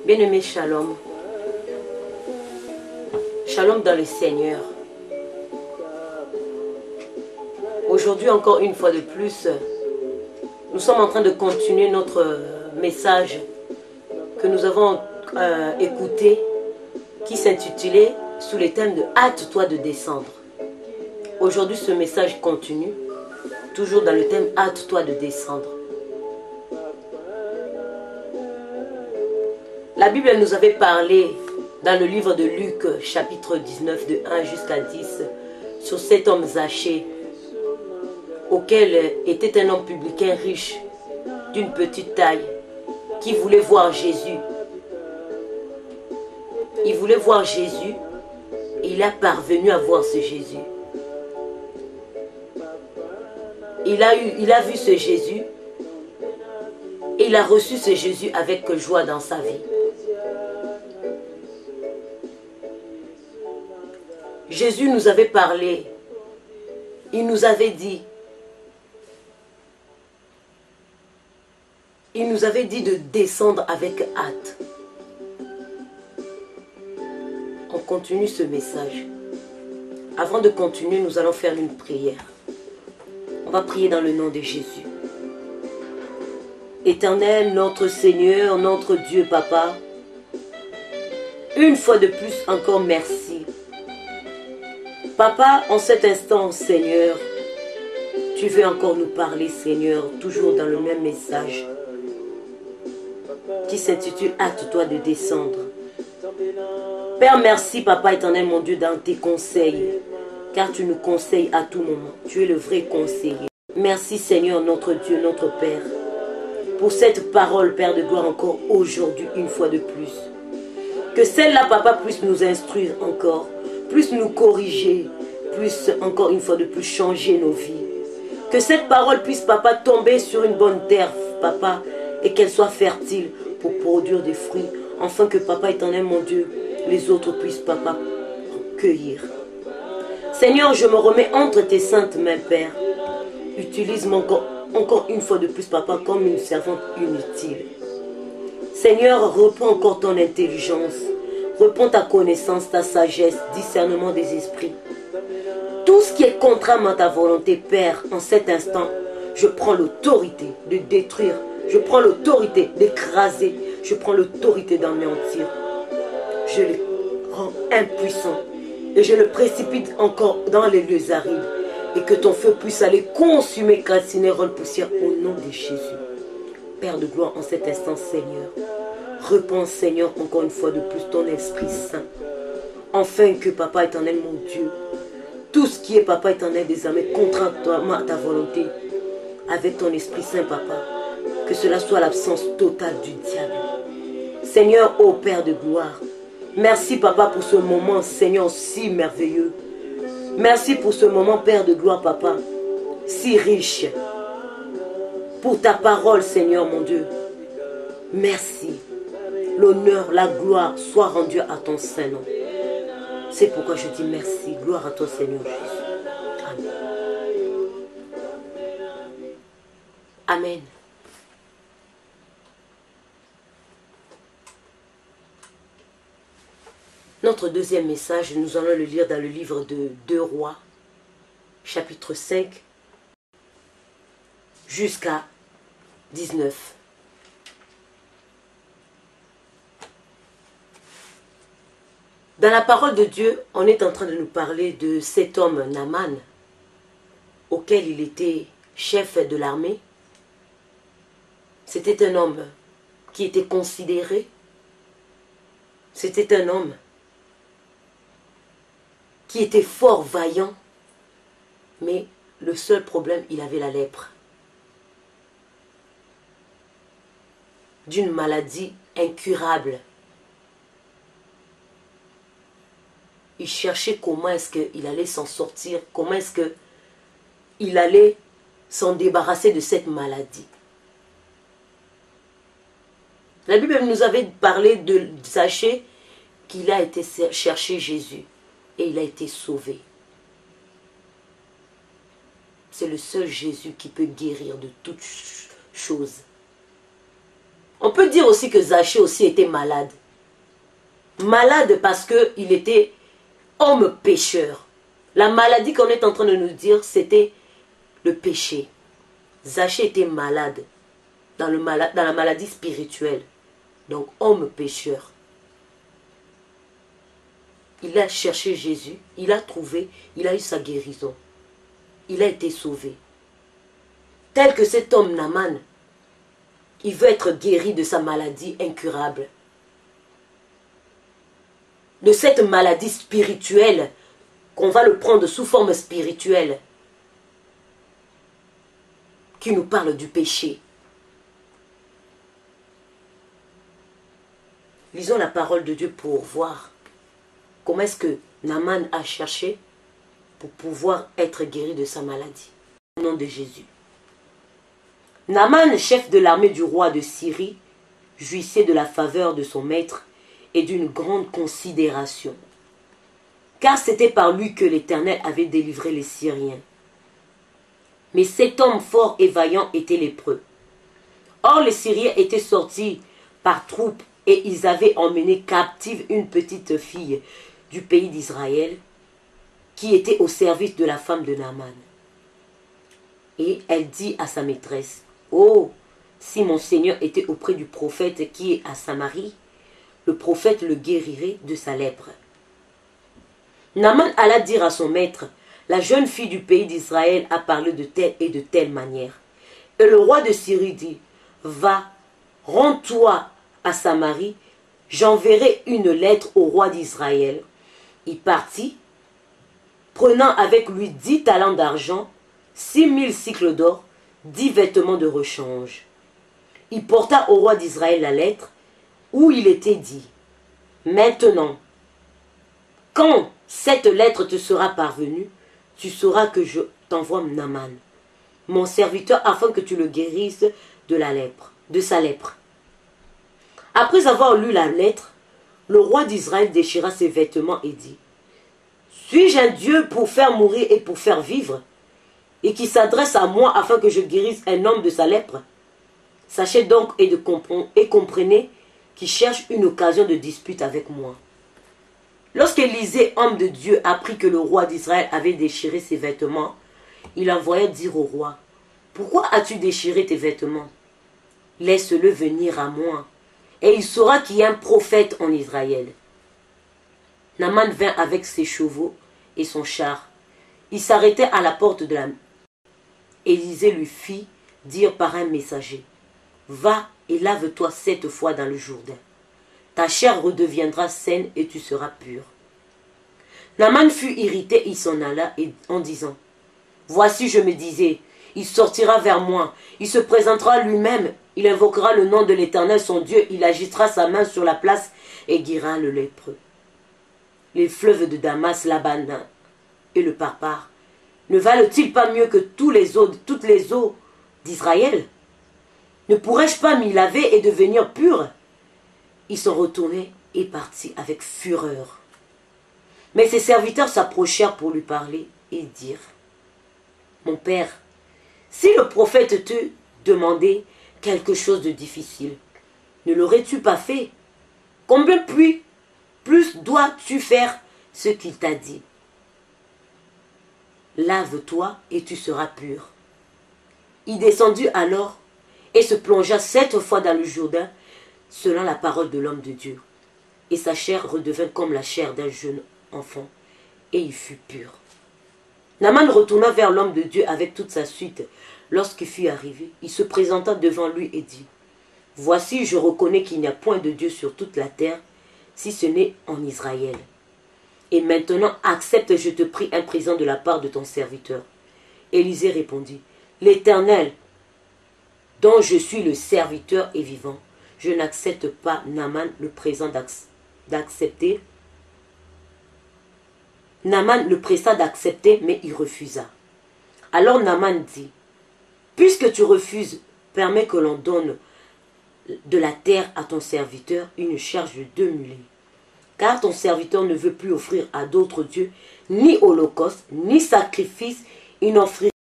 Bien-aimé, shalom. Shalom dans le Seigneur. Aujourd'hui, encore une fois de plus, nous sommes en train de continuer notre message que nous avons écouté, qui s'intitulait sous le thème de « Hâte-toi de descendre ». Aujourd'hui, ce message continue, toujours dans le thème « Hâte-toi de descendre ». La Bible nous avait parlé dans le livre de Luc, chapitre 19, de 1 jusqu'à 10, sur cet homme Zachée, auquel était un homme publicain riche, d'une petite taille, qui voulait voir Jésus. Il voulait voir Jésus et il a parvenu à voir ce Jésus. Il a vu ce Jésus et il a reçu ce Jésus avec joie dans sa vie. Jésus nous avait parlé, il nous avait dit de descendre avec hâte. On continue ce message. Avant de continuer, nous allons faire une prière. On va prier dans le nom de Jésus. Éternel, notre Seigneur, notre Dieu, Papa, une fois de plus, encore merci. Papa, en cet instant, Seigneur, tu veux encore nous parler, Seigneur, toujours dans le même message qui s'intitule « Hâte-toi de descendre ». Père, merci, Papa éternel, mon Dieu, dans tes conseils, car tu nous conseilles à tout moment. Tu es le vrai conseiller. Merci, Seigneur, notre Dieu, notre Père, pour cette parole, Père de gloire, encore aujourd'hui, une fois de plus. Que celle-là, Papa, puisse nous instruire encore, puisse nous corriger, puisse encore une fois de plus changer nos vies. Que cette parole puisse, Papa, tomber sur une bonne terre, Papa, et qu'elle soit fertile pour produire des fruits, afin que, Papa éternel, mon Dieu, les autres puissent, Papa, cueillir. Seigneur, je me remets entre tes saintes mains, Père. Utilise-moi encore une fois de plus, Papa, comme une servante inutile. Seigneur, reprends encore ton intelligence. Reprends ta connaissance, ta sagesse, discernement des esprits. Tout ce qui est contrairement à ta volonté, Père, en cet instant, je prends l'autorité de détruire. Je prends l'autorité d'écraser. Je prends l'autorité d'anéantir. Je les rends impuissants. Et je le précipite encore dans les lieux arides. Et que ton feu puisse aller consumer, calciner, rendre poussière au nom de Jésus. Père de gloire, en cet instant, Seigneur, répands, Seigneur, encore une fois de plus ton Esprit Saint. Afin que, Papa éternel, mon Dieu, tout ce qui est, Papa éternel, désormais, contrairement à ta volonté, avec ton Esprit Saint, Papa, que cela soit l'absence totale du diable. Seigneur, ô Père de gloire, merci, Papa, pour ce moment, Seigneur, si merveilleux. Merci pour ce moment, Père de gloire, Papa, si riche. Pour ta parole, Seigneur, mon Dieu. Merci. L'honneur, la gloire soit rendue à ton Saint-Nom. C'est pourquoi je dis merci. Gloire à toi, Seigneur Jésus. Amen. Amen. Notre deuxième message, nous allons le lire dans le livre de 2 Rois, chapitre 5, jusqu'à 19. Dans la parole de Dieu, on est en train de nous parler de cet homme Naaman, auquel il était chef de l'armée. C'était un homme qui était considéré. C'était un homme qui était fort vaillant, mais le seul problème, il avait la lèpre. D'une maladie incurable. Il cherchait comment est-ce qu'il allait s'en sortir, comment est-ce qu'il allait s'en débarrasser de cette maladie. La Bible nous avait parlé de Zachée, qu'il a été chercher Jésus et il a été sauvé. C'est le seul Jésus qui peut guérir de toutes choses. On peut dire aussi que Zachée aussi était malade. Malade parce qu'il était homme pécheur. La maladie qu'on est en train de nous dire, c'était le péché. Zachée était malade dans la maladie spirituelle. Donc, homme pécheur. Il a cherché Jésus, il a trouvé, il a eu sa guérison. Il a été sauvé. Tel que cet homme Naaman, il veut être guéri de sa maladie incurable. De cette maladie spirituelle, qu'on va le prendre sous forme spirituelle, qui nous parle du péché. Lisons la parole de Dieu pour voir comment est-ce que Naaman a cherché pour pouvoir être guéri de sa maladie. Au nom de Jésus. Naaman, chef de l'armée du roi de Syrie, jouissait de la faveur de son maître et d'une grande considération. Car c'était par lui que l'Éternel avait délivré les Syriens. Mais cet homme fort et vaillant était lépreux. Or les Syriens étaient sortis par troupes et ils avaient emmené captive une petite fille du pays d'Israël qui était au service de la femme de Naaman. Et elle dit à sa maîtresse, « Oh, si mon Seigneur était auprès du prophète qui est à Samarie, le prophète le guérirait de sa lèpre. » Naaman alla dire à son maître, « La jeune fille du pays d'Israël a parlé de telle et de telle manière. » Et le roi de Syrie dit, « Va, rends-toi à Samarie, j'enverrai une lettre au roi d'Israël. » Il partit, prenant avec lui 10 talents d'argent, 6000 cycles d'or, 10 vêtements de rechange. Il porta au roi d'Israël la lettre où il était dit, « Maintenant, quand cette lettre te sera parvenue, tu sauras que je t'envoie Naaman, mon serviteur, afin que tu le guérisses de la lèpre, de sa lèpre. » Après avoir lu la lettre, le roi d'Israël déchira ses vêtements et dit, « Suis-je un Dieu pour faire mourir et pour faire vivre, et qui s'adresse à moi afin que je guérisse un homme de sa lèpre? Sachez donc et comprenez qu'il cherche une occasion de dispute avec moi. » Lorsqu'Élisée, homme de Dieu, apprit que le roi d'Israël avait déchiré ses vêtements, il envoya dire au roi, « Pourquoi as-tu déchiré tes vêtements? Laisse-le venir à moi, et il saura qu'il y a un prophète en Israël. » Naaman vint avec ses chevaux et son char. Il s'arrêtait à la porte de la... Élisée lui fit dire par un messager, « Va et lave-toi 7 fois dans le Jourdain. Ta chair redeviendra saine et tu seras pur. » Naaman fut irrité, il s'en alla en disant, « Voici, je me disais, il sortira vers moi, il se présentera lui-même, il invoquera le nom de l'Éternel son Dieu, il agitera sa main sur la place et guérira le lépreux. Les fleuves de Damas, l'Abana et le Parpar, ne valent-ils pas mieux que toutes les eaux d'Israël? Ne pourrais-je pas m'y laver et devenir pur? » Ils sont retournés et partis avec fureur. Mais ses serviteurs s'approchèrent pour lui parler et dirent, « Mon père, si le prophète te demandait quelque chose de difficile, ne l'aurais-tu pas fait? Combien plus dois-tu faire ce qu'il t'a dit? Lave-toi et tu seras pur. » Il descendit alors et se plongea 7 fois dans le Jourdain, selon la parole de l'homme de Dieu. Et sa chair redevint comme la chair d'un jeune enfant, et il fut pur. Naaman retourna vers l'homme de Dieu avec toute sa suite. Lorsqu'il fut arrivé, il se présenta devant lui et dit, « Voici, je reconnais qu'il n'y a point de Dieu sur toute la terre, si ce n'est en Israël. Et maintenant, accepte, je te prie, un présent de la part de ton serviteur. » Élisée répondit, « L'Éternel, dont je suis le serviteur, est vivant. Je n'accepte pas. » Naaman le présent d'accepter. Naaman le pressa d'accepter, mais il refusa. Alors Naaman dit, « Puisque tu refuses, permets que l'on donne de la terre à ton serviteur une charge de 2 mulets. Car ton serviteur ne veut plus offrir à d'autres dieux ni holocauste, ni sacrifice, il n'offrira